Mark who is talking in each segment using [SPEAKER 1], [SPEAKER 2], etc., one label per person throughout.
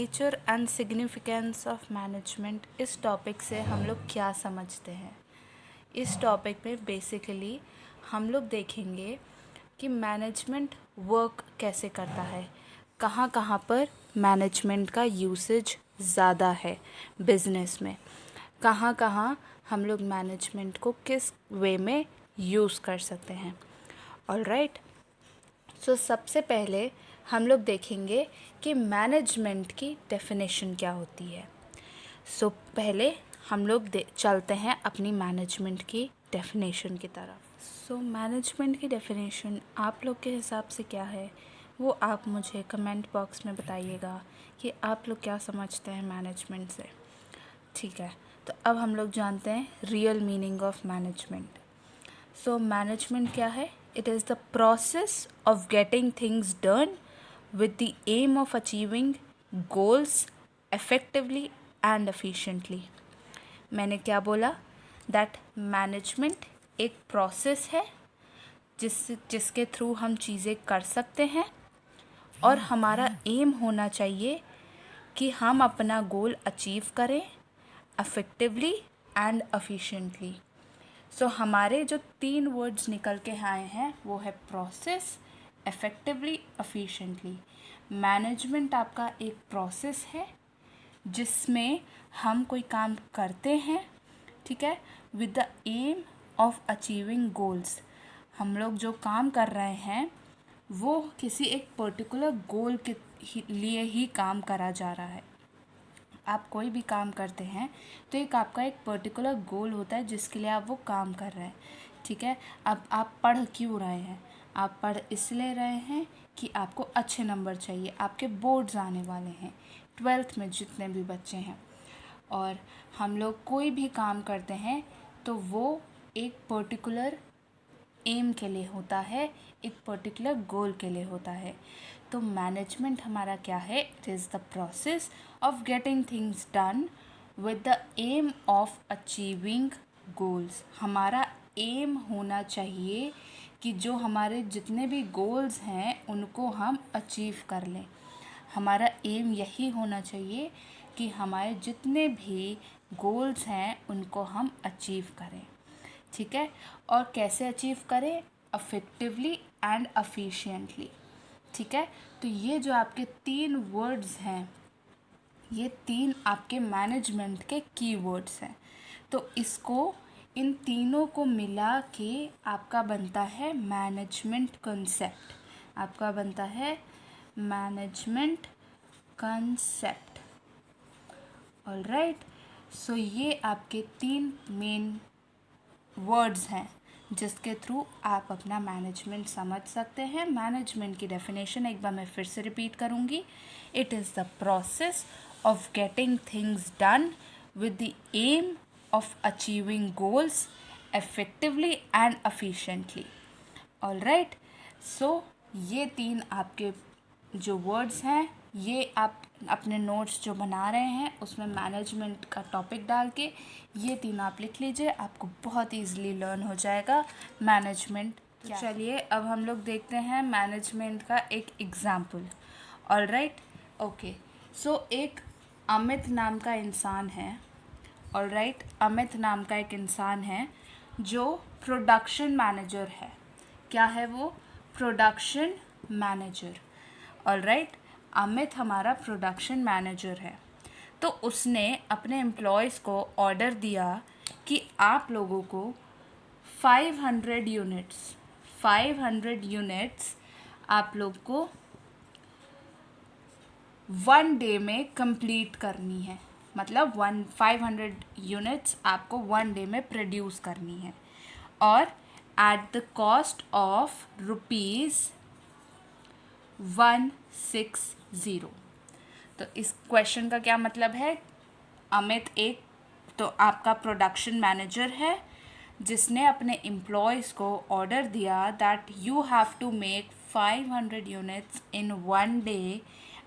[SPEAKER 1] Nature and significance of management, इस topic से हम लोग क्या समझते हैं। इस टॉपिक में बेसिकली हम लोग देखेंगे कि मैनेजमेंट वर्क कैसे करता है, कहाँ कहाँ पर मैनेजमेंट का यूसेज ज़्यादा है बिजनेस में, कहाँ कहाँ हम लोग मैनेजमेंट को किस वे में यूज़ कर सकते हैं। ऑलराइट, सो सबसे पहले हम लोग देखेंगे कि मैनेजमेंट की डेफिनेशन क्या होती है। सो पहले हम लोग चलते हैं अपनी मैनेजमेंट की डेफिनेशन की तरफ। सो मैनेजमेंट की डेफिनेशन आप लोग के हिसाब से क्या है, वो आप मुझे कमेंट बॉक्स में बताइएगा कि आप लोग क्या समझते हैं मैनेजमेंट से। ठीक है, तो अब हम लोग जानते हैं real meaning of management. So management क्या है? It is the process of getting things done with the aim of achieving goals effectively and efficiently। मैंने क्या बोला? दैट मैनेजमेंट एक प्रोसेस है जिसके थ्रू हम चीज़ें कर सकते हैं और हमारा एम होना चाहिए कि हम अपना गोल अचीव करें इफ़ेक्टिवली एंड एफिशिएंटली। सो हमारे जो 3 वर्ड्स निकल के आए हैं वो है प्रोसेस, इफ़ेक्टिवली, एफिशिएंटली। मैनेजमेंट आपका एक प्रोसेस है जिसमें हम कोई काम करते हैं, ठीक है, with the aim of achieving goals. हम लोग जो काम कर रहे हैं वो किसी एक पर्टिकुलर गोल के लिए ही काम करा जा रहा है। आप कोई भी काम करते हैं तो एक आपका एक पर्टिकुलर गोल होता है जिसके लिए आप वो काम कर रहे हैं, ठीक है। अब आप पढ़ क्यों रहे हैं? आप पढ़ इसलिए रहे हैं कि आपको अच्छे नंबर चाहिए, आपके बोर्ड्स आने वाले हैं 12th में जितने भी बच्चे हैं। और हम लोग कोई भी काम करते हैं तो वो एक पर्टिकुलर एम के लिए होता है, एक पर्टिकुलर गोल के लिए होता है। तो मैनेजमेंट हमारा क्या है? It is the process of getting things done with the aim of achieving goals. हमारा एम होना चाहिए कि जो हमारे जितने भी गोल्स हैं उनको हम अचीव कर लें। हमारा एम यही होना चाहिए कि हमारे जितने भी गोल्स हैं उनको हम अचीव करें, ठीक है। और कैसे अचीव करें? इफ़ेक्टिवली एंड एफिशिएंटली, ठीक है। तो ये जो आपके 3 वर्ड्स हैं, ये 3 आपके मैनेजमेंट के कीवर्ड्स हैं। तो इन तीनों को मिला के आपका बनता है मैनेजमेंट कंसेप्ट। आपका बनता है मैनेजमेंट कंसेप्ट। ऑलराइट, सो ये आपके 3 मेन वर्ड्स हैं जिसके थ्रू आप अपना मैनेजमेंट समझ सकते हैं। मैनेजमेंट की डेफिनेशन एक बार मैं फिर से रिपीट करूँगी। It is the process of getting things done with the aim of achieving goals effectively and efficiently. Alright, so ये 3 आपके जो वर्ड्स हैं, ये आप अपने नोट्स जो बना रहे हैं उसमें मैनेजमेंट का टॉपिक डाल के ये 3 आप लिख लीजिए, आपको बहुत ईजिली लर्न हो जाएगा मैनेजमेंट। चलिए अब हम लोग देखते हैं मैनेजमेंट का एक एग्जाम्पल। ऑलराइट, ओके, सो एक अमित नाम का इंसान है। ऑलराइट, अमित नाम का एक इंसान है जो प्रोडक्शन मैनेजर है। क्या है वो? Production manager. ऑलराइट, अमित हमारा प्रोडक्शन मैनेजर है। तो उसने अपने एम्प्लॉयज़ को ऑर्डर दिया कि आप लोगों को 500 यूनिट्स आप लोग को 1 डे में कंप्लीट करनी है। मतलब 500 यूनिट्स आपको 1 डे में प्रोड्यूस करनी है और एट द कॉस्ट ऑफ ₹160। तो इस क्वेश्चन का क्या मतलब है? अमित एक तो आपका प्रोडक्शन मैनेजर है जिसने अपने एम्प्लॉयज़ को ऑर्डर दिया that you have to make 500 units in 1 day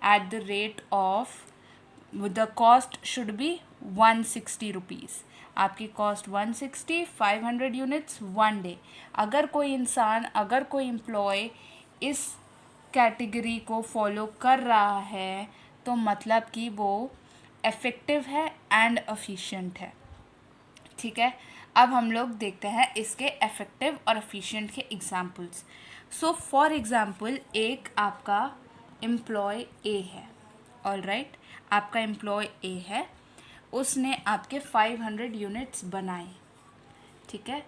[SPEAKER 1] at the rate of the cost should be ₹160। आपकी कॉस्ट 160, 500 यूनिट्स 1 डे। अगर कोई एम्प्लॉय इस कैटेगरी को फॉलो कर रहा है तो मतलब कि वो इफ़ेक्टिव है एंड एफिशिएंट है। ठीक है, अब हम लोग देखते हैं इसके इफ़ेक्टिव और एफिशिएंट के एग्जांपल्स। सो फॉर एग्जांपल, एक आपका एम्प्लॉय ए है, ऑलराइट, आपका एम्प्लॉय ए है, उसने आपके 500 यूनिट्स बनाए। ठीक है,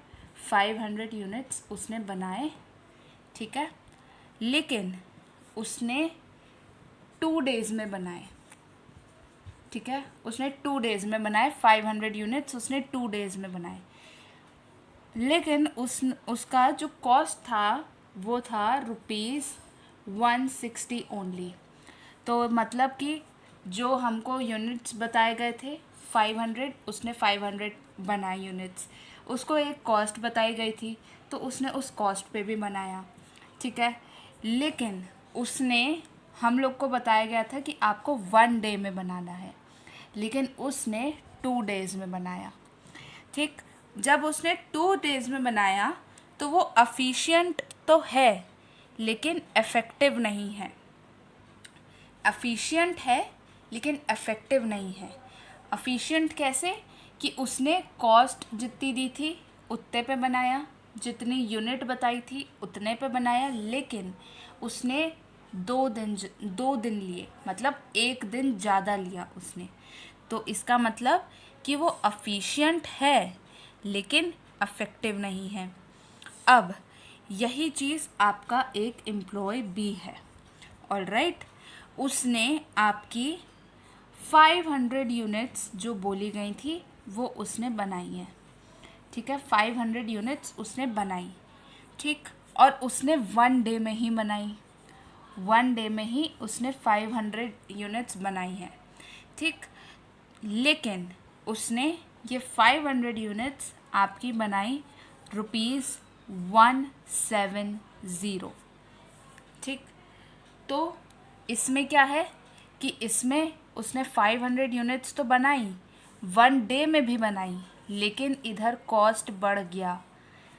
[SPEAKER 1] 500 यूनिट्स उसने बनाए। ठीक है, लेकिन उसने 2 डेज़ में बनाए। ठीक है, उसने 2 डेज़ में बनाए, 500 यूनिट्स उसने 2 डेज़ में बनाए। लेकिन उसका जो कॉस्ट था वो था ₹160 ओनली। तो मतलब कि जो हमको यूनिट्स बताए गए थे 500, उसने 500 बनाए यूनिट्स, उसको एक कॉस्ट बताई गई थी तो उसने उस कॉस्ट पे भी बनाया। ठीक है, लेकिन उसने, हम लोग को बताया गया था कि आपको 1 डे में बनाना है, लेकिन उसने 2 डेज़ में बनाया। ठीक, जब उसने 2 डेज़ में बनाया तो वो एफिशिएंट तो है लेकिन इफ़ेक्टिव नहीं है। एफिशिएंट है लेकिन इफ़ेक्टिव नहीं है। एफिशिएंट कैसे? कि उसने कॉस्ट जितनी दी थी उतने पे बनाया, जितनी यूनिट बताई थी उतने पे बनाया, लेकिन उसने 2 दिन लिए, मतलब 1 दिन ज़्यादा लिया उसने। तो इसका मतलब कि वो एफिशिएंट है लेकिन इफ़ेक्टिव नहीं है। अब यही चीज़ आपका एक एम्प्लॉय बी है, ऑलराइट, उसने आपकी 500 यूनिट्स जो बोली गई थी वो उसने बनाई है। ठीक है, 500 यूनिट्स उसने बनाई। ठीक, और उसने 1 डे में ही बनाई, 1 डे में ही उसने 500 यूनिट्स बनाई है। ठीक, लेकिन उसने ये 500 यूनिट्स आपकी बनाई ₹170। ठीक, तो इसमें क्या है कि इसमें उसने 500 यूनिट्स तो बनाई, 1 डे में भी बनाई, लेकिन इधर कॉस्ट बढ़ गया।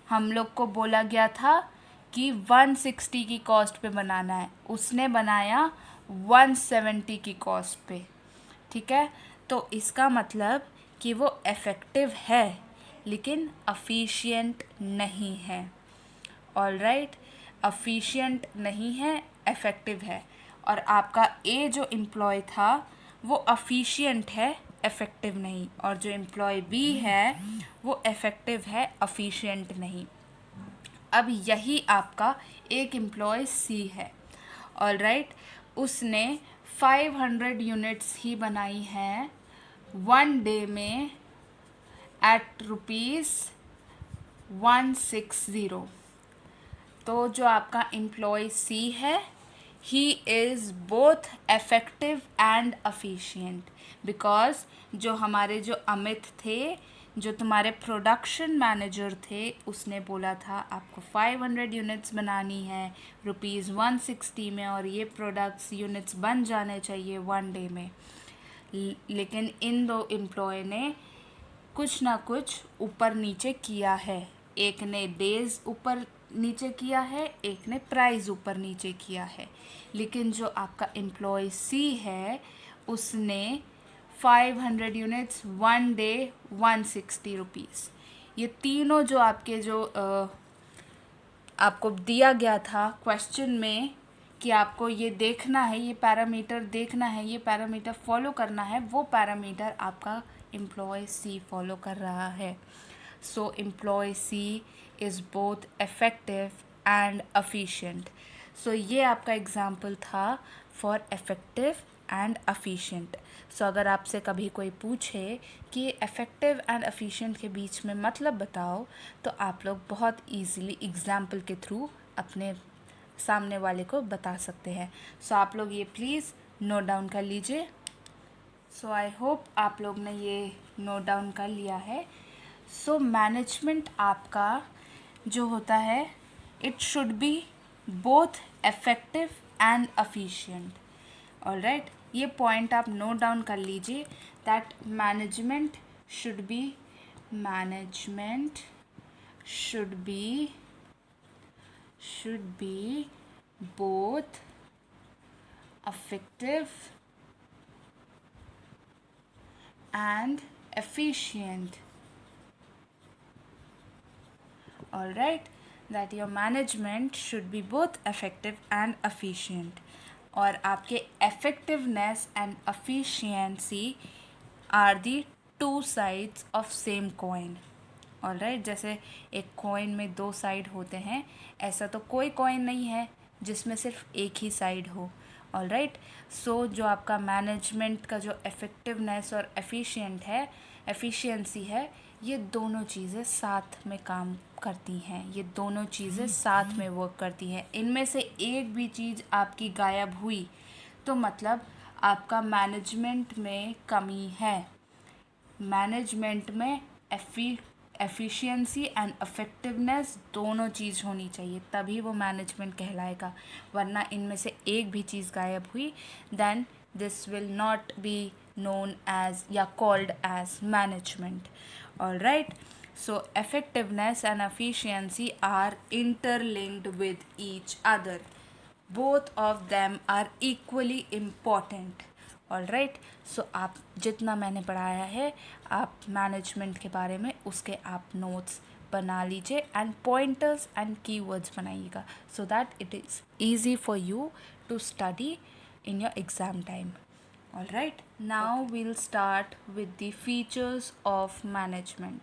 [SPEAKER 1] हम लोग को बोला गया था कि 160 की कॉस्ट पे बनाना है, उसने बनाया 170 की कॉस्ट पे। ठीक है, तो इसका मतलब कि वो इफ़ेक्टिव है लेकिन एफिशिएंट नहीं है। ऑलराइट, एफिशिएंट नहीं है, इफ़ेक्टिव है। और आपका ए जो एम्प्लॉय था वो एफिशिएंट है, इफ़ेक्टिव नहीं, और जो एम्प्लॉय बी है वो इफ़ेक्टिव है, एफिशिएंट नहीं। अब यही आपका एक एम्प्लॉय सी है, ऑलराइट, उसने 500 यूनिट्स ही बनाई हैं 1 डे में एट ₹160। तो जो आपका एम्प्लॉय सी है, he is both effective and efficient, because जो हमारे जो अमित थे, जो तुम्हारे प्रोडक्शन मैनेजर थे, उसने बोला था आपको 500 यूनिट्स बनानी है ₹160 में, और ये प्रोडक्ट्स यूनिट्स बन जाने चाहिए 1 डे में। लेकिन इन दो एम्प्लॉय ने कुछ ना कुछ ऊपर नीचे किया है, एक ने डेज ऊपर नीचे किया है, एक ने प्राइस ऊपर नीचे किया है। लेकिन जो आपका एम्प्लॉय सी है उसने 500 यूनिट्स 1 डे 160 रुपीज़, ये तीनों जो आपके जो आपको दिया गया था क्वेश्चन में कि आपको ये देखना है, ये पैरामीटर देखना है, ये पैरामीटर फॉलो करना है, वो पैरामीटर आपका एम्प्लॉय सी फॉलो कर रहा है। So employee C is both effective and efficient. So ये आपका एग्जाम्पल था for effective and efficient. So अगर आपसे कभी कोई पूछे कि इफ़ेक्टिव एंड एफिशिएंट के बीच में मतलब बताओ, तो आप लोग बहुत इजीली एग्जाम्पल के थ्रू अपने सामने वाले को बता सकते हैं। सो आप लोग ये प्लीज़ नोट डाउन कर लीजिए। सो आई होप आप लोग ने ये नोट डाउन कर लिया है। सो मैनेजमेंट आपका जो होता है, it should be both effective and efficient. Alright, ये पॉइंट आप नोट डाउन कर लीजिए, that management should be both effective and efficient. All right, that your management should be both effective and efficient. और आपके effectiveness and efficiency are the two sides of same coin. All right, जैसे एक coin में दो side होते हैं, ऐसा तो कोई कॉइन नहीं है जिसमें सिर्फ एक ही साइड हो. ऑल राइट, सो जो आपका मैनेजमेंट का जो इफ़ेक्टिवनेस और एफिशिएंसी है, ये दोनों चीज़ें साथ में काम करती हैं, ये दोनों चीज़ें साथ में वर्क करती हैं. इनमें से एक भी चीज़ आपकी गायब हुई तो मतलब आपका मैनेजमेंट में कमी है. मैनेजमेंट में एफिशिएंसी एंड इफेक्टिवनेस दोनों चीज़ होनी चाहिए, तभी वो मैनेजमेंट कहलाएगा. वरना इनमें से एक भी चीज़ गायब हुई then this will not be known as या called as management. All right, so effectiveness and efficiency are interlinked with each other. Both of them are equally important. All right, so आप जितना मैंने पढ़ाया है आप मैनेजमेंट के बारे में उसके आप नोट्स बना लीजिए एंड पॉइंटर्स एंड कीवर्ड्स बनाइएगा so that it is easy for you to study in your exam time. All right, now we'll start with the features of management.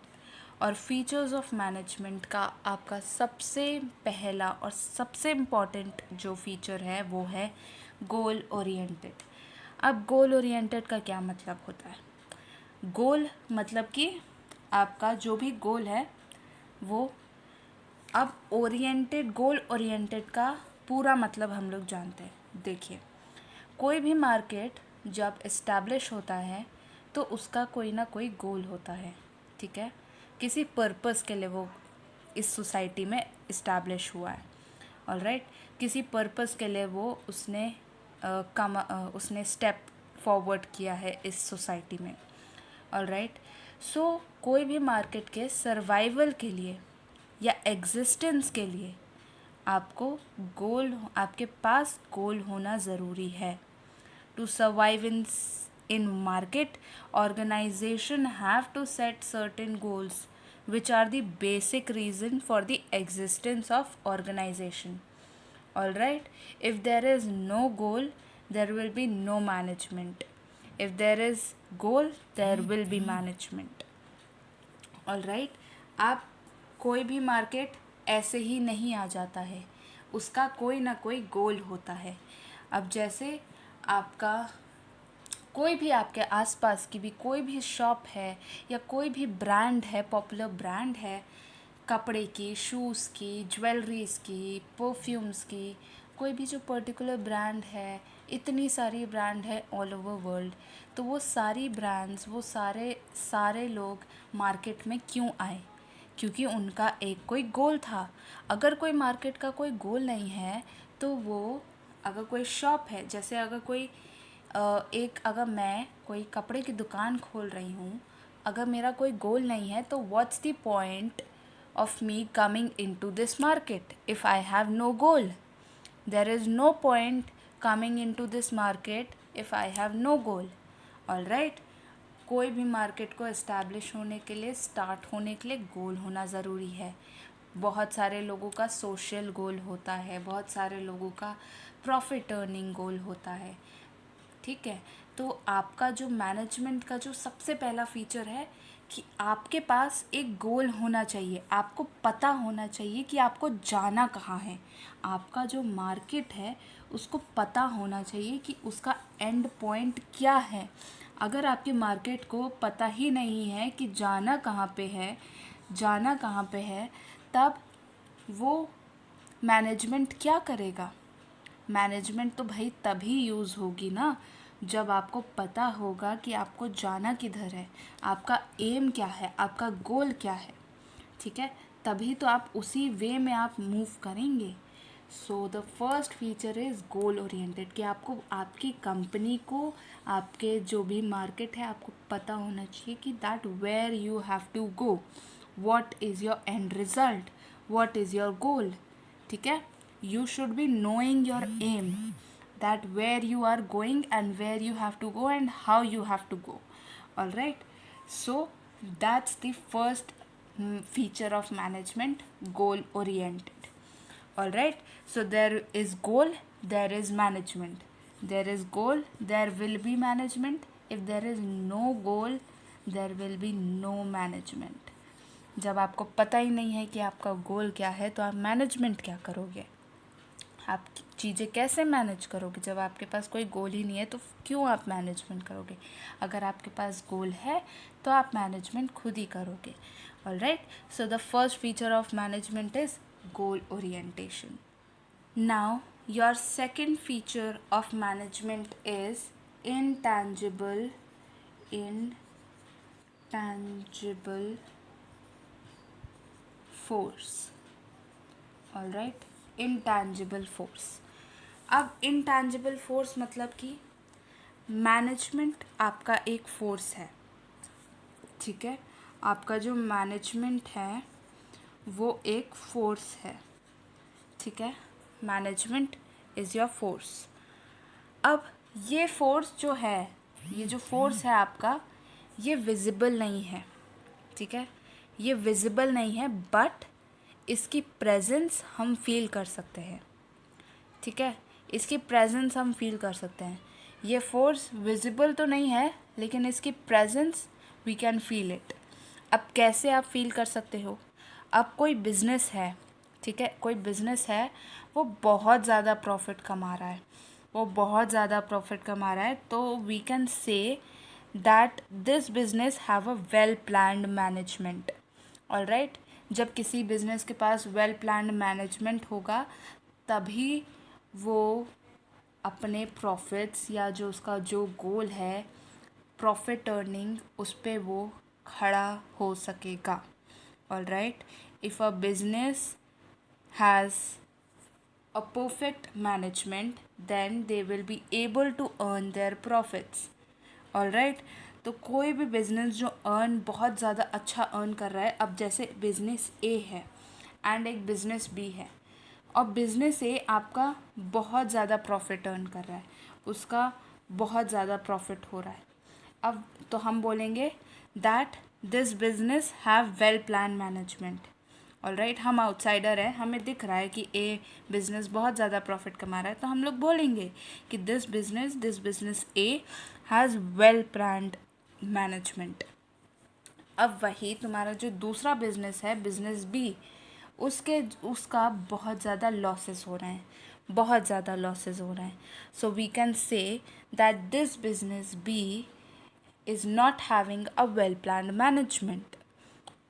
[SPEAKER 1] और फीचर्स ऑफ मैनेजमेंट का आपका सबसे पहला और सबसे इम्पॉर्टेंट जो feature है वो है गोल ओरिएंटेड. अब गोल ओरिएंटेड का क्या मतलब होता है? गोल मतलब कि आपका जो भी गोल है वो, अब ओरिएंटेड, गोल ओरिएंटेड का पूरा मतलब हम लोग जानते हैं. देखिए, कोई भी मार्केट जब इस्टेब्लिश होता है तो उसका कोई ना कोई गोल होता है. ठीक है, किसी पर्पस के लिए वो इस सोसाइटी में इस्टेब्लिश हुआ है. ऑल राइट, किसी पर्पस के लिए वो उसने स्टेप फॉरवर्ड किया है इस सोसाइटी में. ऑल राइट, सो कोई भी मार्केट के सर्वाइवल के लिए या एग्जिस्टेंस के लिए आपको आपके पास गोल होना ज़रूरी है. To survive in market, organization have to set certain goals which are the basic reason for the existence of organization. All right, if there is no goal there will be no management. If there is goal there will be management. All right, आप कोई भी market ऐसे ही नहीं आ जाता है, उसका कोई ना कोई गोल होता है. अब जैसे आपका कोई भी आपके आसपास की भी कोई भी शॉप है या कोई भी ब्रांड है, पॉपुलर ब्रांड है, कपड़े की, शूज़ की, ज्वेलरीज की, परफ्यूम्स की, कोई भी जो पर्टिकुलर ब्रांड है, इतनी सारी ब्रांड है ऑल ओवर वर्ल्ड. तो वो सारी ब्रांड्स, वो सारे लोग मार्केट में क्यों आए? क्योंकि उनका एक कोई गोल था. अगर कोई मार्केट का कोई गोल नहीं है तो वो, अगर कोई शॉप है, जैसे अगर कोई अगर मैं कोई कपड़े की दुकान खोल रही हूँ, अगर मेरा कोई गोल नहीं है तो what's the point of me coming into this market if I have no goal? There is no point coming into this market if I have no goal. All right, कोई भी मार्केट को इस्टेब्लिश होने के लिए, start होने के लिए गोल होना ज़रूरी है. बहुत सारे लोगों का सोशल गोल होता है, बहुत सारे लोगों का प्रॉफिट अर्निंग गोल होता है. ठीक है, तो आपका जो मैनेजमेंट का जो सबसे पहला फीचर है कि आपके पास एक गोल होना चाहिए. आपको पता होना चाहिए कि आपको जाना कहाँ है. आपका जो मार्केट है उसको पता होना चाहिए कि उसका एंड पॉइंट क्या है. अगर आपके मार्केट को पता ही नहीं है कि जाना कहाँ पे है, तब वो मैनेजमेंट क्या करेगा? मैनेजमेंट तो भाई तभी यूज़ होगी ना जब आपको पता होगा कि आपको जाना किधर है, आपका एम क्या है, आपका गोल क्या है. ठीक है, तभी तो आप उसी वे में आप मूव करेंगे. So the first feature is goal oriented, कि आपको आपकी कंपनी को, आपके जो भी मार्केट है, आपको पता होना चाहिए कि that where you have to go, what is your end result, what is your goal. ठीक है, you should be knowing your aim, that where you are going and where you have to go and how you have to go. All right, so that's the first feature of management, goal oriented. All right, so there is goal, there is management. There is goal, there will be management. If there is no goal, there will be no management. जब आपको पता ही नहीं है कि आपका गोल क्या है तो आप मैनेजमेंट क्या करोगे? आप चीज़ें कैसे मैनेज करोगे? जब आपके पास कोई गोल ही नहीं है तो क्यों आप मैनेजमेंट करोगे? अगर आपके पास गोल है तो आप मैनेजमेंट खुद ही करोगे. Alright, so the first feature of management is goal orientation. Now, your second feature of management is intangible force. All right, intangible force. अब intangible force मतलब कि मैनेजमेंट आपका एक फोर्स है. ठीक है, आपका जो मैनेजमेंट है वो एक फोर्स है. ठीक है, मैनेजमेंट इज़ योर फोर्स. अब ये फोर्स जो है, ये जो फोर्स है आपका, ये विजिबल नहीं है. ठीक है, ये विजिबल नहीं है, बट इसकी प्रेजेंस हम फील कर सकते हैं. ठीक है, इसकी प्रेजेंस हम फील कर सकते हैं. ये फोर्स विजिबल तो नहीं है, लेकिन इसकी presence we can feel it. अब कैसे आप फील कर सकते हो? अब कोई बिज़नेस है, ठीक है, कोई बिज़नेस है, वो बहुत ज़्यादा प्रॉफिट कमा रहा है, तो we can say that this business have a well planned management. Alright, जब किसी बिज़नेस के पास वेल प्लान्ड मैनेजमेंट होगा तभी वो अपने प्रॉफिट्स या जो उसका जो गोल है प्रॉफिट अर्निंग, उस पे वो खड़ा हो सकेगा. Alright, if a business has a perfect management, then they will be able to earn their profits. Alright, तो कोई भी बिज़नेस जो बहुत ज़्यादा अच्छा अर्न कर रहा है, अब जैसे बिज़नेस ए है एंड एक बिज़नेस बी है, और बिज़नेस ए आपका बहुत ज़्यादा प्रॉफिट अर्न कर रहा है, उसका बहुत ज़्यादा प्रॉफिट हो रहा है. अब तो हम बोलेंगे that this business have well plan management. Alright, हम आउटसाइडर है, हमें दिख रहा है कि ए बिज़नेस बहुत ज़्यादा प्रॉफिट कमा रहा है, तो हम लोग बोलेंगे कि this business A has well planned management. अब वही तुम्हारा जो दूसरा बिजनेस है, बिजनेस बी, उसका बहुत ज़्यादा लॉसेस हो रहे हैं, so we can say that this business B is not having a well planned management.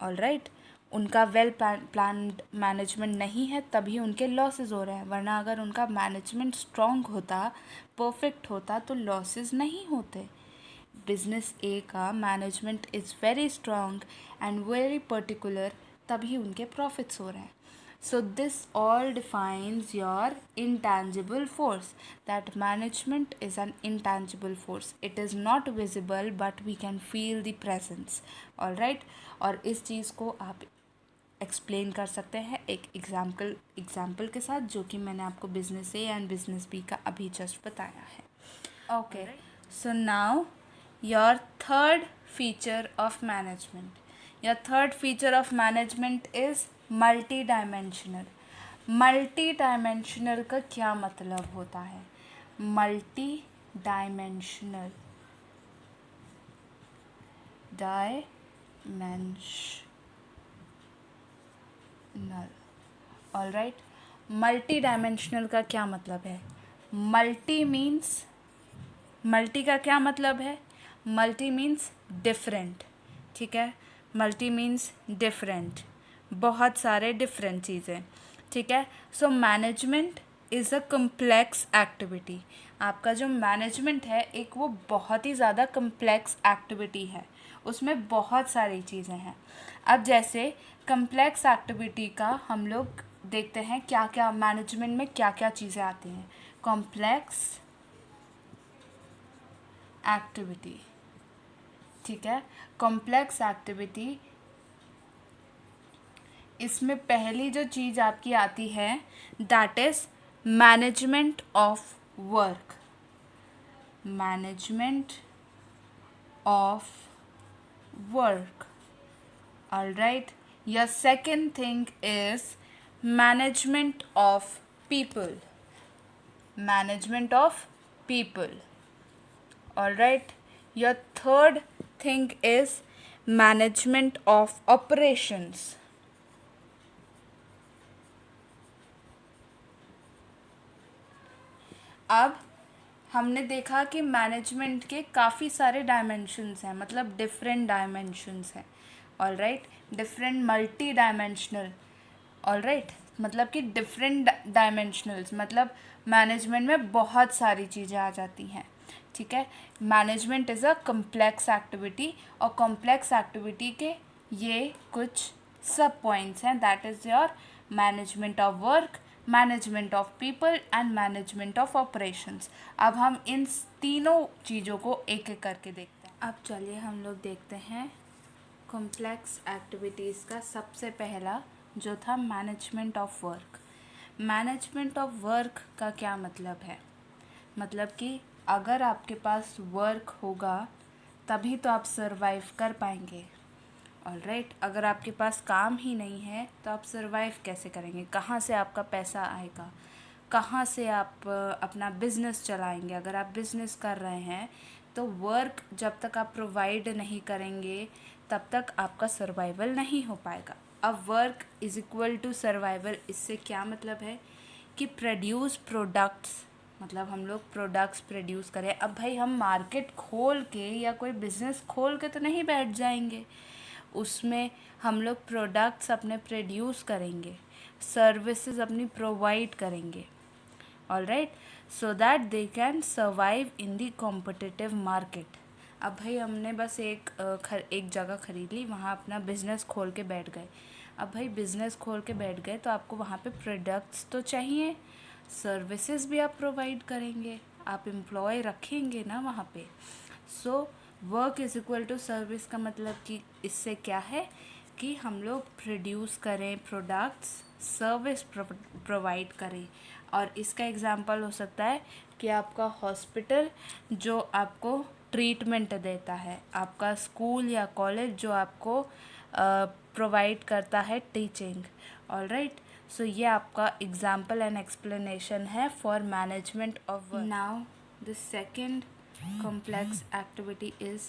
[SPEAKER 1] All right, उनका वेल प्लान्ड मैनेजमेंट नहीं है, तभी उनके लॉसेस हो रहे हैं. वरना अगर उनका मैनेजमेंट स्ट्रॉन्ग होता, परफेक्ट होता, तो लॉसेस नहीं होते. बिजनेस ए का management is very strong and very particular, तभी उनके प्रॉफिट्स हो रहे हैं. So this all defines your intangible force. That management is an intangible force. It is not visible but we can feel the presence. Alright, और इस चीज़ को आप explain कर सकते हैं एक एग्जाम्पल के साथ, जो कि मैंने आपको business A and business B का अभी जस्ट बताया है. Okay, so now your third feature of management. Your third feature of management is multi dimensional. Multi dimensional का क्या मतलब होता है? Multi dimensional, alright, multi dimensional का क्या मतलब है? मल्टी का क्या मतलब है? Multi means different. ठीक है, मल्टी मीन्स डिफरेंट, बहुत सारे डिफरेंट चीज़ें. ठीक है, so management is a complex activity. आपका जो मैनेजमेंट है एक वो बहुत ही ज़्यादा कम्प्लेक्स एक्टिविटी है, उसमें बहुत सारी चीज़ें हैं. अब जैसे कम्प्लेक्स एक्टिविटी का हम लोग देखते हैं क्या क्या मैनेजमेंट में क्या क्या चीज़ें आती हैं. कॉम्प्लेक्स एक्टिविटी, ठीक है, कॉम्प्लेक्स एक्टिविटी, इसमें पहली जो चीज़ आपकी आती है that is management of work. Management of work. All right. Your second thing is management of people. Management of people. All right. Your third thing is management of operations. अब हमने देखा कि मैनेजमेंट के काफ़ी सारे डायमेंशंस हैं, मतलब different dimensions हैं. All right. Different multi dimensional. All right. मतलब कि डिफरेंट डायमेंशनल्स, मतलब मैनेजमेंट में बहुत सारी चीज़ें आ जाती हैं. ठीक है. Management is a complex activity, और कॉम्प्लेक्स एक्टिविटी के ये कुछ सब पॉइंट्स हैं. That is your management of work, management of people and management of operations. अब हम इन तीनों चीज़ों को एक एक करके देखते हैं. अब चलिए हम लोग देखते हैं कॉम्प्लेक्स एक्टिविटीज़ का सबसे पहला जो था management of work. Management of work का क्या मतलब है? मतलब कि अगर आपके पास वर्क होगा तभी तो आप सरवाइव कर पाएंगे. All right. अगर आपके पास काम ही नहीं है तो आप सरवाइव कैसे करेंगे? कहाँ से आपका पैसा आएगा? कहाँ से आप अपना बिज़नेस चलाएंगे? अगर आप बिज़नेस कर रहे हैं तो वर्क जब तक आप प्रोवाइड नहीं करेंगे तब तक आपका सर्वाइवल नहीं हो पाएगा. अब work is equal to survival. इससे क्या मतलब है कि प्रोड्यूस प्रोडक्ट्स, मतलब हम लोग प्रोडक्ट्स प्रोड्यूस करें. अब भाई हम मार्केट खोल के या कोई बिज़नेस खोल के तो नहीं बैठ जाएंगे. उसमें हम लोग प्रोडक्ट्स अपने प्रोड्यूस करेंगे, सर्विसेज अपनी प्रोवाइड करेंगे. All right. So that they can survive in the competitive market. अब भाई हमने बस एक जगह खरीद ली, वहाँ अपना बिज़नेस खोल के बैठ गए. अब भाई बिज़नेस खोल के बैठ गए तो आपको वहाँ पे प्रोडक्ट्स तो चाहिए, सर्विसेज भी आप प्रोवाइड करेंगे, आप एम्प्लॉय रखेंगे ना वहाँ पे. So work is equal to service का मतलब कि इससे क्या है कि हम लोग प्रोड्यूस करें प्रोडक्ट्स, सर्विस प्रोवाइड करें. और इसका एग्जांपल हो सकता है कि आपका हॉस्पिटल जो आपको ट्रीटमेंट देता है, आपका स्कूल या कॉलेज जो आपको प्रोवाइड करता है टीचिंग. All right. सो ये आपका एग्जांपल एंड एक्सप्लेनेशन है for management of work. Now the second complex activity is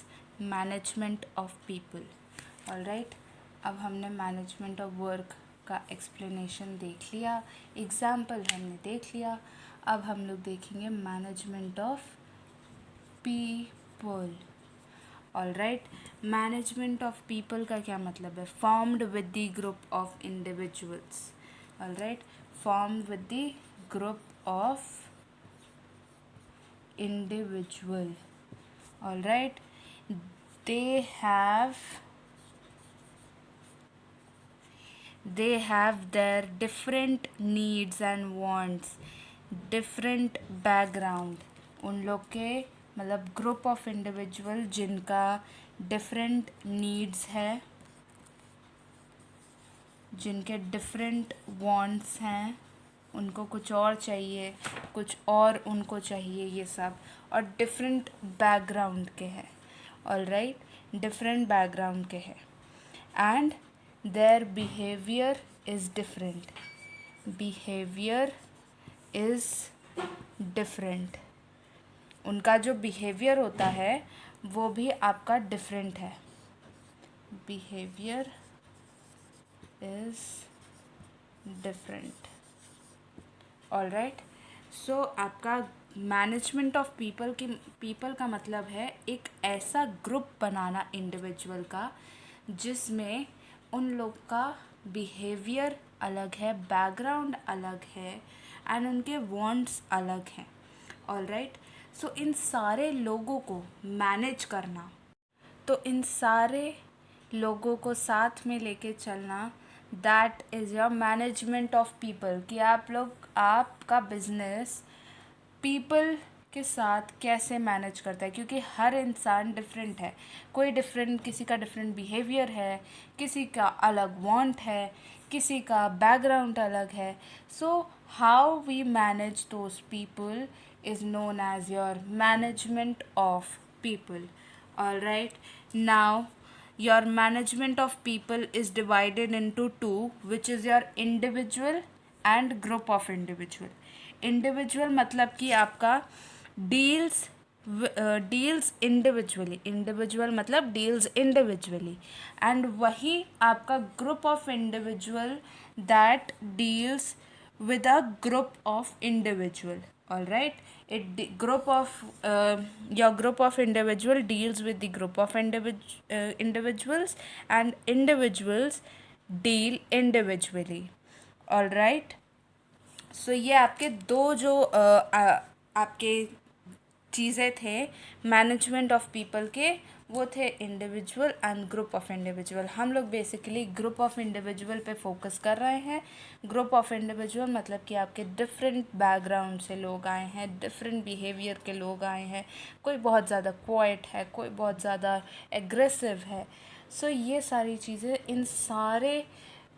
[SPEAKER 1] management of people. all right. अब हमने मैनेजमेंट ऑफ वर्क का एक्सप्लेनेशन देख लिया, एग्जाम्पल हमने देख लिया. अब हम लोग देखेंगे management of people. All right. Management of people का क्या मतलब है? Formed with the group of individuals. All right. Formed with the group of individual. all right. they have their different needs and wants, different background. उन लोग के मतलब group of individual जिनका different needs है, जिनके डिफरेंट वांट्स हैं, उनको कुछ और चाहिए, कुछ और उनको चाहिए, ये सब, और डिफरेंट बैकग्राउंड के हैं. All right. डिफरेंट बैकग्राउंड के हैं and their behaviour is different. Behaviour is different. उनका जो बिहेवियर होता है वो भी आपका डिफरेंट है. Behaviour is different. All right. So आपका मैनेजमेंट ऑफ पीपल का मतलब है एक ऐसा ग्रुप बनाना इंडिविजुअल का जिसमें उन लोग का बिहेवियर अलग है, बैकग्राउंड अलग है एंड उनके वांट्स अलग हैं. All right. सो इन सारे लोगों को मैनेज करना, तो इन सारे लोगों को साथ में लेके चलना, that is your management of people. कि आपका बिजनेस पीपल के साथ कैसे मैनेज करता है, क्योंकि हर इंसान डिफरेंट है. किसी का डिफरेंट बिहेवियर है, किसी का अलग वांट है, किसी का बैकग्राउंड अलग है. So how we manage those people is known as your management of people. All right. Now your management of people is divided into two, which is your individual and group of individual. individual मतलब कि आपका deals deals individually, individual मतलब deals individually, and वही आपका group of individual that deals with a group of individual. All right, your group of individual deals with the group of individuals, and individuals deal individually. All right, so ये आपके दो जो आपके चीज़ें थे management of people के, वो थे individual and group of individual. हम लोग बेसिकली ग्रुप ऑफ इंडिविजुअल पे फोकस कर रहे हैं. ग्रुप ऑफ इंडिविजुअल मतलब कि आपके डिफरेंट बैकग्राउंड से लोग आए हैं, डिफरेंट बिहेवियर के लोग आए हैं. कोई बहुत ज़्यादा क्वाइट है, कोई बहुत ज़्यादा एग्रेसिव है. सो ये सारी चीज़ें, इन सारे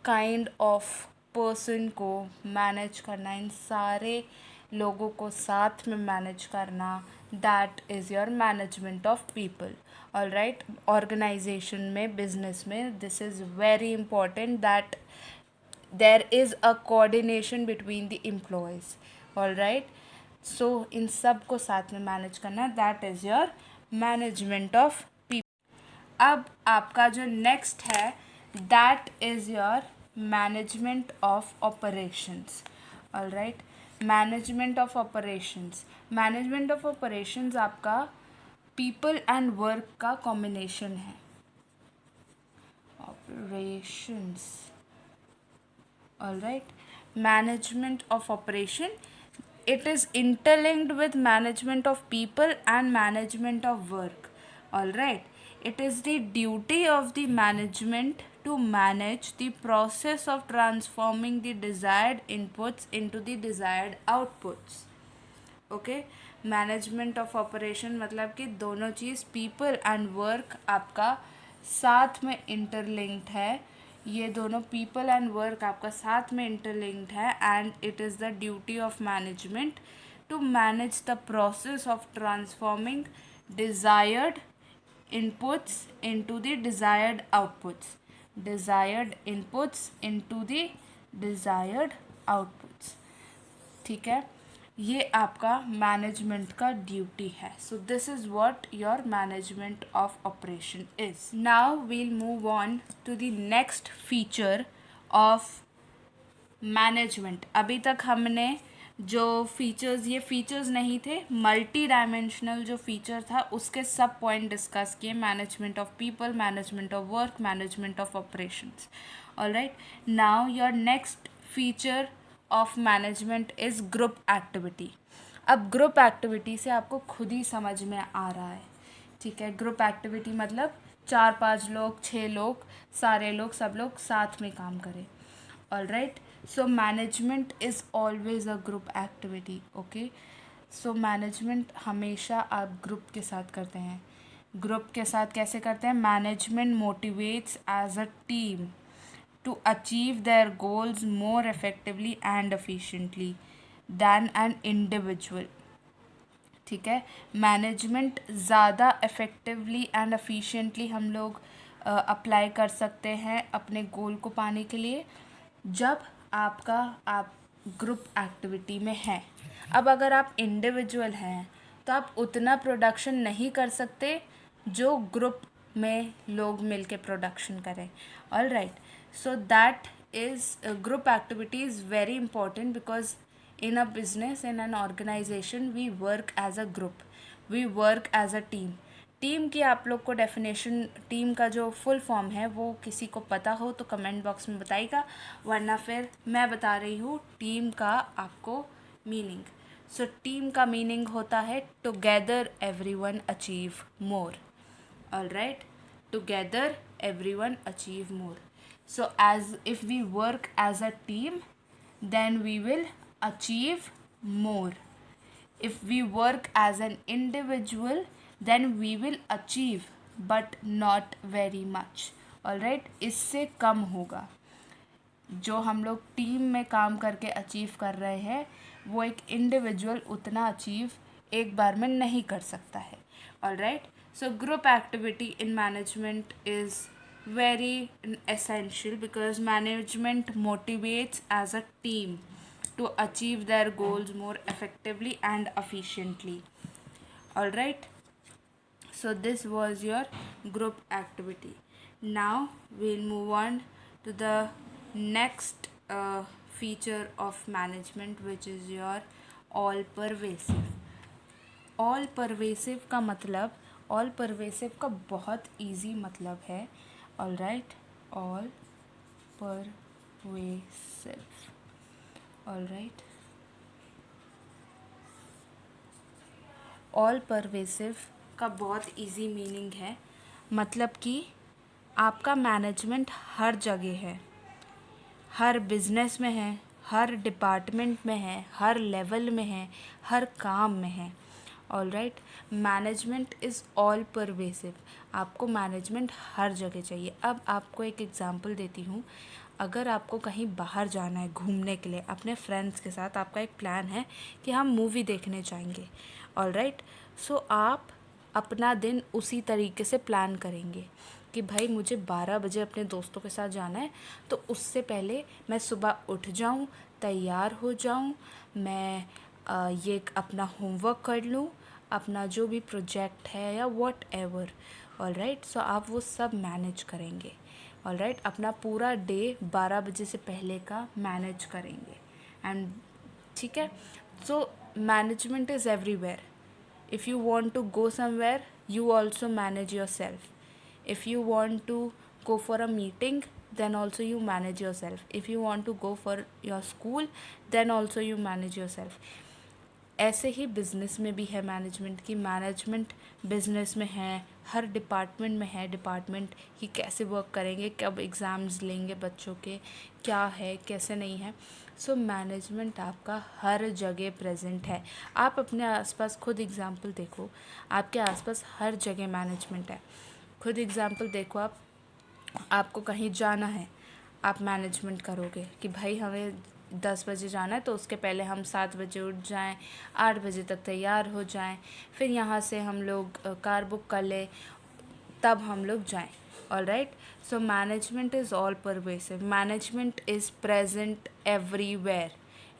[SPEAKER 1] काइंड ऑफ पर्सन को मैनेज करना, इन सारे लोगों को साथ में मैनेज करना, that is your management of people. All right, ऑर्गेनाइजेशन में, बिजनेस में, this is very important that there is a coordination between the employees. All right, so इन सब को साथ में मैनेज करना, that is your management of people. अब आपका जो नेक्स्ट है, that is your management of operations. All right, management of operations. Management of operations आपका पीपल एंड वर्क का कॉम्बिनेशन है. Operations. All right, management of operation, it is interlinked with management of people and management of work. All right, it is the duty of the management to manage the process of transforming the desired inputs into the desired outputs. Okay, management of operation मतलब कि दोनों चीज़ people and work आपका साथ में interlinked है. ये दोनों people and work आपका साथ में इंटरलिंक्ड है, and it is the duty of management to manage the process of transforming desired inputs into the desired outputs. Desired inputs into the desired outputs. ठीक है, ये आपका मैनेजमेंट का ड्यूटी है. So this is what your management of operation is. Now we'll move on to the next feature of management. अभी तक हमने जो फीचर्स, ये फीचर्स नहीं थे, मल्टी डायमेंशनल जो फीचर था उसके सब पॉइंट डिस्कस किए. Management of people, management of work, management of operations. Alright, now your next feature of management is group activity. अब ग्रुप एक्टिविटी से आपको खुद ही समझ में आ रहा है. ठीक है, ग्रुप एक्टिविटी मतलब 4-5 लोग, 6 लोग, सारे लोग, सब लोग साथ में काम करें. All right, so management is always a group activity. Okay, so management हमेशा आप ग्रुप के साथ करते हैं. ग्रुप के साथ कैसे करते हैं? Management motivates as a team to achieve their goals more effectively and efficiently than an individual. ठीक है, मैनेजमेंट ज़्यादा इफ़ेक्टिवली एंड एफिशिएंटली हम लोग अप्लाई कर सकते हैं अपने गोल को पाने के लिए जब आप ग्रुप एक्टिविटी में हैं. अब अगर आप इंडिविजुअल हैं तो आप उतना प्रोडक्शन नहीं कर सकते जो ग्रुप में लोग मिलके प्रोडक्शन करें. All right, so that is group activity is very important because in a business, in an organization, we work as a group, we work as a team. Team की आप लोग को डेफिनेशन, टीम का जो full form है वो किसी को पता हो तो कमेंट बॉक्स में बताइएगा, वरना फिर मैं बता रही हूँ टीम का आपको मीनिंग. सो टीम का मीनिंग होता है together everyone achieve more. All right, together everyone achieve more. So as if we work as a team, then we will achieve more. If we work as an individual, then we will achieve but not very much. Alright, इससे कम होगा. जो हम लोग team में काम करके achieve कर रहे हैं वो एक इंडिविजुअल उतना अचीव एक बार में नहीं कर सकता है. Alright, so group activity in management is very essential because management motivates as a team to achieve their goals more effectively and efficiently. All right, so this was your group activity. Now we'll move on to the next feature of management, which is your all pervasive. All pervasive का मतलब, all pervasive का बहुत easy मतलब है, all right, all pervasive, all right, all pervasive का बहुत easy meaning है, मतलब कि आपका मैनेजमेंट हर जगह है, हर बिजनेस में है, हर डिपार्टमेंट में है, हर लेवल में है, हर काम में है। All right, management is all pervasive. आपको मैनेजमेंट हर जगह चाहिए। अब आपको एक एग्जांपल देती हूँ। अगर आपको कहीं बाहर जाना है घूमने के लिए अपने फ्रेंड्स के साथ, आपका एक प्लान है कि हम मूवी देखने जाएंगे, ऑल राइट, सो आप अपना दिन उसी तरीके से प्लान करेंगे कि भाई मुझे 12 बजे अपने दोस्तों के साथ जाना है, तो उससे पहले मैं सुबह उठ जाऊं, तैयार हो जाऊं, मैं ये अपना होमवर्क कर लूं, अपना जो भी प्रोजेक्ट है या what ever, all right, so आप वो सब मैनेज करेंगे, ऑल राइट, अपना पूरा डे 12 बजे से पहले का मैनेज करेंगे। एंड ठीक है, so management is everywhere. If you want to go somewhere, you also manage yourself. If you want to go for a meeting, then also you manage yourself. If you want to go for your school, then also you manage yourself. ऐसे ही business में भी है management की, management business में है, हर department में है, department कि कैसे वर्क करेंगे, कब एग्ज़ाम्स लेंगे बच्चों के, क्या है कैसे नहीं है। सो मैनेजमेंट आपका हर जगह प्रेजेंट है। आप अपने आसपास खुद एग्ज़ाम्पल देखो, आपके आसपास हर जगह मैनेजमेंट है। खुद एग्ज़ाम्पल देखो, आपको कहीं जाना है, आप मैनेजमेंट करोगे कि भाई हमें 10 बजे जाना है, तो उसके पहले हम 7 बजे उठ जाएं, 8 बजे तक तैयार हो जाएं, फिर यहाँ से हम लोग कार बुक कर लें, तब हम लोग जाएं। All right, so management is all pervasive, management is present everywhere.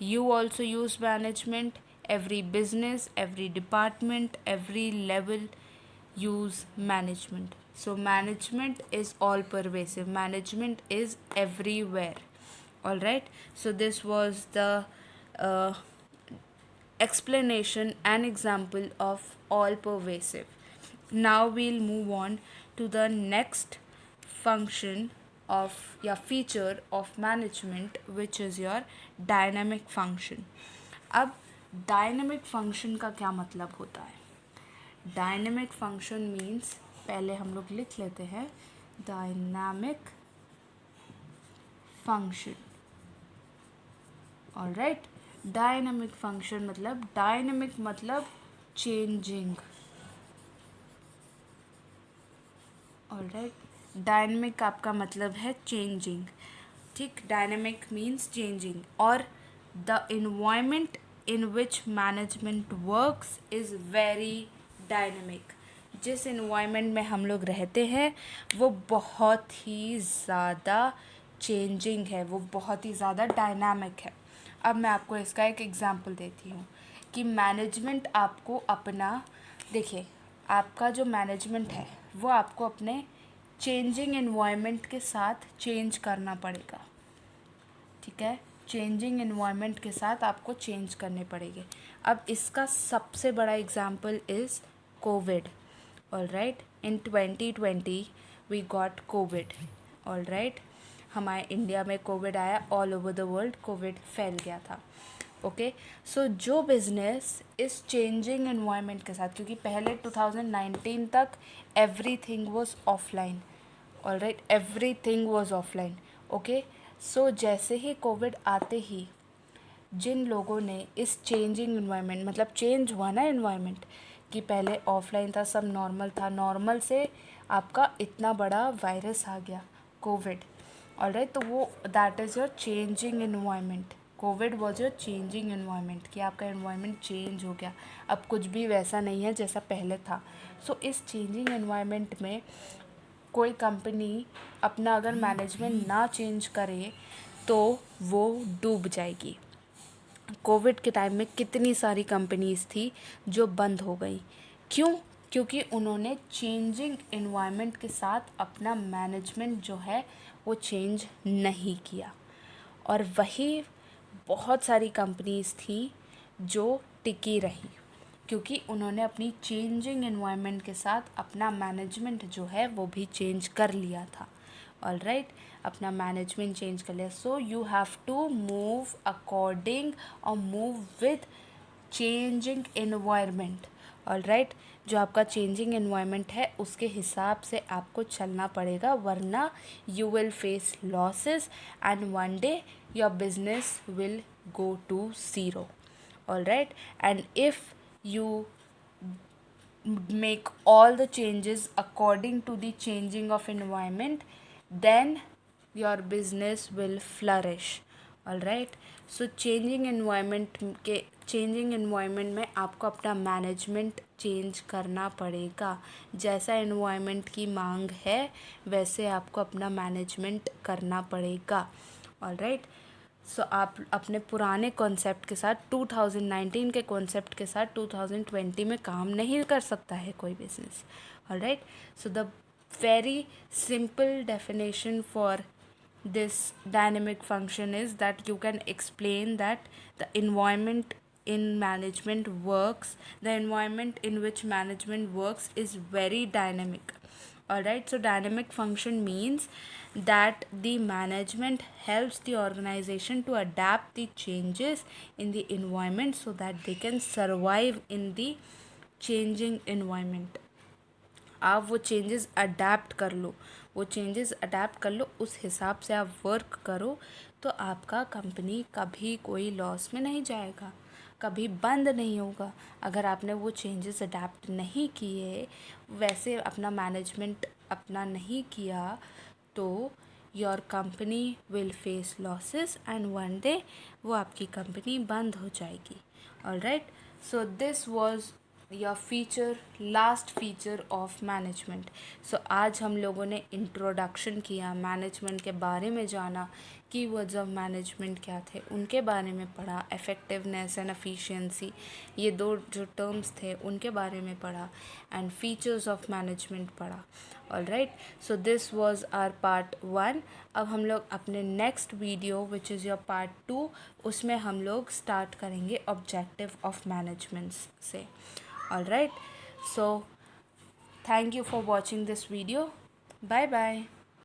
[SPEAKER 1] You also use management, every business, every department, every level use management. So management is all pervasive, management is everywhere. All right, so this was the uh, explanation and example of all pervasive. Now we'll move on to the next function of या feature of management, which is your dynamic function. अब dynamic function का क्या मतलब होता है? Dynamic function means, पहले हम लोग लिख लेते हैं dynamic function. All right, dynamic function मतलब, डायनामिक मतलब चेंजिंग, ऑल राइट, डायनामिक आपका मतलब है चेंजिंग, ठीक, डायनामिक मीन्स चेंजिंग, और the environment in which management works is very dynamic. जिस इन्वायरमेंट में हम लोग रहते हैं वो बहुत ही ज़्यादा चेंजिंग है, वो बहुत ही ज़्यादा डायनामिक है। अब मैं आपको इसका एक एग्जांपल देती हूँ कि मैनेजमेंट आपको अपना, देखिए आपका जो मैनेजमेंट है वो आपको अपने चेंजिंग एनवायरनमेंट के साथ चेंज करना पड़ेगा, ठीक है, चेंजिंग एनवायरनमेंट के साथ आपको चेंज करने पड़ेंगे। अब इसका सबसे बड़ा example is covid, all right, in 2020 we got covid, all right, हमारे इंडिया में कोविड आया, all over the world covid फैल गया था। ओके, सो जो बिज़नेस इस चेंजिंग एनवायरनमेंट के साथ, क्योंकि पहले 2019 तक everything was offline, all right, everything was offline, okay, so जैसे ही कोविड आते ही जिन लोगों ने इस चेंजिंग एनवायरनमेंट, मतलब चेंज हुआ ना एनवायरनमेंट, कि पहले ऑफलाइन था, सब नॉर्मल था, नॉर्मल से आपका इतना बड़ा वायरस आ गया कोविड, ऑलराइट, तो वो that is your changing environment. Covid was your changing environment, कि आपका एनवायरनमेंट चेंज हो गया, अब कुछ भी वैसा नहीं है जैसा पहले था। सो इस चेंजिंग एनवायरनमेंट में कोई कंपनी अपना अगर मैनेजमेंट ना चेंज करे तो वो डूब जाएगी। कोविड के टाइम में कितनी सारी कंपनीज़ थी जो बंद हो गई। क्यों? क्योंकि उन्होंने चेंजिंग एनवायरनमेंट के साथ अपना मैनेजमेंट जो है वो चेंज नहीं किया। और वही बहुत सारी कंपनीज़ थी जो टिकी रही, क्योंकि उन्होंने अपनी चेंजिंग एनवायरनमेंट के साथ अपना मैनेजमेंट जो है वो भी चेंज कर लिया था। ऑलराइट, अपना मैनेजमेंट चेंज कर लिया। So you have to move according और move with changing environment. Alright, जो आपका चेंजिंग एनवायरनमेंट है उसके हिसाब से आपको चलना पड़ेगा, वरना you will face losses and one day your business will go to zero. All right, and if you make all the changes according to the changing of environment, then your business will flourish. All right, so changing environment में आपको अपना management change करना पड़ेगा। जैसा environment की मांग है वैसे आपको अपना मैनेजमेंट करना पड़ेगा। ऑल राइट, सो आप अपने पुराने कॉन्सेप्ट के साथ 2019 के कॉन्सेप्ट के साथ 2020 में काम नहीं कर सकता है कोई business. Alright, so the very simple definition for this dynamic function is that you can explain that the environment in management works, the environment in which management works is very dynamic. Alright, so dynamic function means that the management helps the organization to adapt the changes in the environment so that they can survive in the changing environment. आप वो changes adapt कर लो, वो changes adapt कर लो, उस हिसाब से आप work करो तो आपका कंपनी कभी कोई लॉस में नहीं जाएगा, कभी बंद नहीं होगा। अगर आपने वो चेंजेस अडेप्ट नहीं किए, वैसे अपना मैनेजमेंट अपना नहीं किया, तो your company will face losses and one day वो आपकी कंपनी बंद हो जाएगी। Alright, so this was your last feature of management. So आज हम लोगों ने इंट्रोडक्शन किया, मैनेजमेंट के बारे में जाना, कीवर्ड्स ऑफ मैनेजमेंट क्या थे उनके बारे में पढ़ा, इफ़ेक्टिवनेस एंड एफिशिएंसी ये दो जो टर्म्स थे उनके बारे में पढ़ा, एंड फीचर्स ऑफ मैनेजमेंट पढ़ा। Alright, so this was our part 1। अब हम लोग अपने next video which is your part 2 उसमें हम लोग स्टार्ट करेंगे ऑब्जेक्टिव ऑफ मैनेजमेंट से। Alright, so thank you for watching this video. Bye bye.